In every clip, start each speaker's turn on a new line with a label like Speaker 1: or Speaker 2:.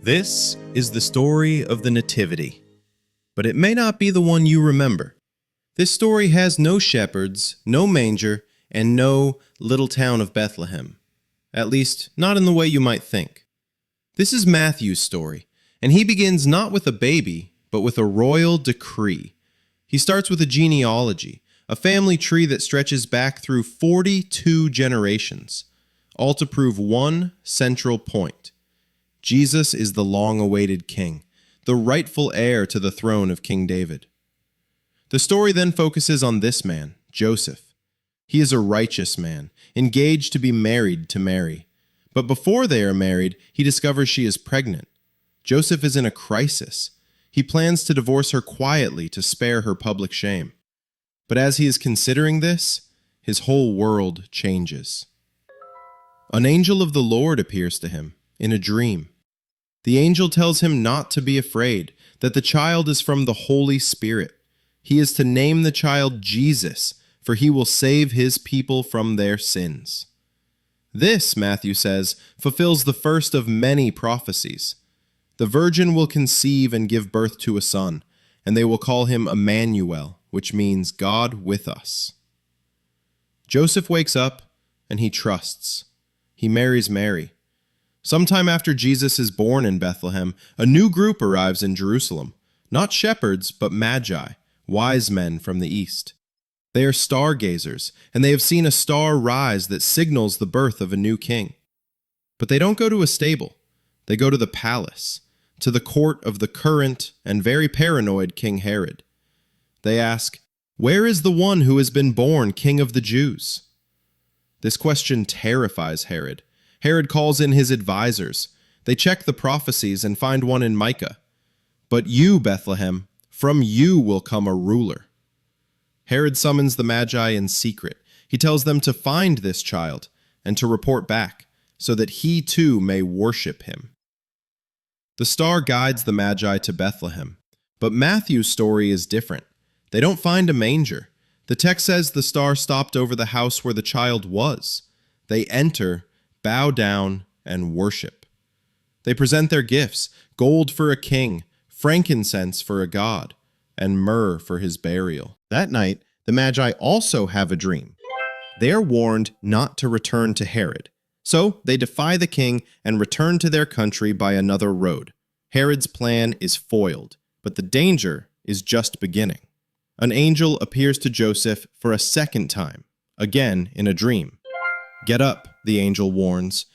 Speaker 1: This is the story of the Nativity, but it may not be the one you remember. This story has no shepherds, no manger, and no little town of Bethlehem. At least, not in the way you might think. This is Matthew's story, and he begins not with a baby, but with a royal decree. He starts with a genealogy, a family tree that stretches back through 42 generations, all to prove one central point. Jesus is the long-awaited king, the rightful heir to the throne of King David. The story then focuses on this man, Joseph. He is a righteous man, engaged to be married to Mary. But before they are married, he discovers she is pregnant. Joseph is in a crisis. He plans to divorce her quietly to spare her public shame. But as he is considering this, his whole world changes. An angel of the Lord appears to him in a dream. The angel tells him not to be afraid, that the child is from the Holy Spirit. He is to name the child Jesus, for he will save his people from their sins. This, Matthew says, fulfills the first of many prophecies. The virgin will conceive and give birth to a son, and they will call him Emmanuel, which means God with us. Joseph wakes up, and he trusts. He marries Mary. Sometime after Jesus is born in Bethlehem, a new group arrives in Jerusalem. Not shepherds, but Magi, wise men from the east. They are stargazers, and they have seen a star rise that signals the birth of a new king. But they don't go to a stable. They go to the palace, to the court of the current and very paranoid King Herod. They ask, "Where is the one who has been born King of the Jews?" This question terrifies Herod. Herod calls in his advisors. They check the prophecies and find one in Micah. "But you, Bethlehem, from you will come a ruler." Herod summons the Magi in secret. He tells them to find this child and to report back, so that he too may worship him. The star guides the Magi to Bethlehem, but Matthew's story is different. They don't find a manger. The text says the star stopped over the house where the child was. They enter, bow down, and worship. They present their gifts, gold for a king, frankincense for a god, and myrrh for his burial. That night, the Magi also have a dream. They are warned not to return to Herod. So they defy the king and return to their country by another road. Herod's plan is foiled, but the danger is just beginning. An angel appears to Joseph for a second time, again in a dream. "Get up," the angel warns.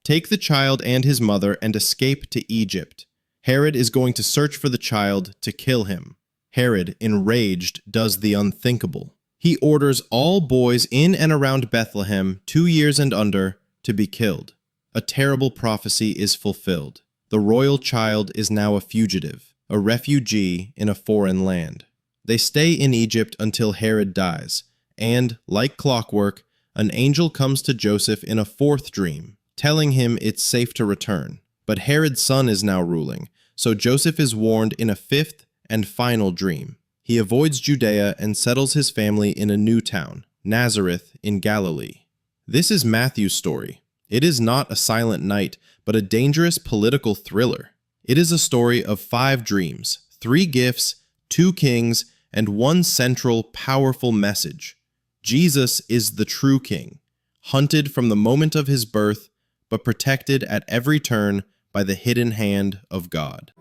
Speaker 1: "Take the child and his mother and escape to Egypt. Herod is going to search for the child to kill him." Herod, enraged, does the unthinkable. He orders all boys in and around Bethlehem, 2 years and under, to be killed. A terrible prophecy is fulfilled. The royal child is now a fugitive, a refugee in a foreign land. They stay in Egypt until Herod dies, and, like clockwork, an angel comes to Joseph in a fourth dream, telling him it's safe to return. But Herod's son is now ruling, so Joseph is warned in a fifth and final dream. He avoids Judea and settles his family in a new town, Nazareth in Galilee. This is Matthew's story. It is not a silent night, but a dangerous political thriller. It is a story of 5 dreams, 3 gifts, 2 kings, and one central, powerful message. Jesus is the true king, hunted from the moment of his birth, but protected at every turn by the hidden hand of God.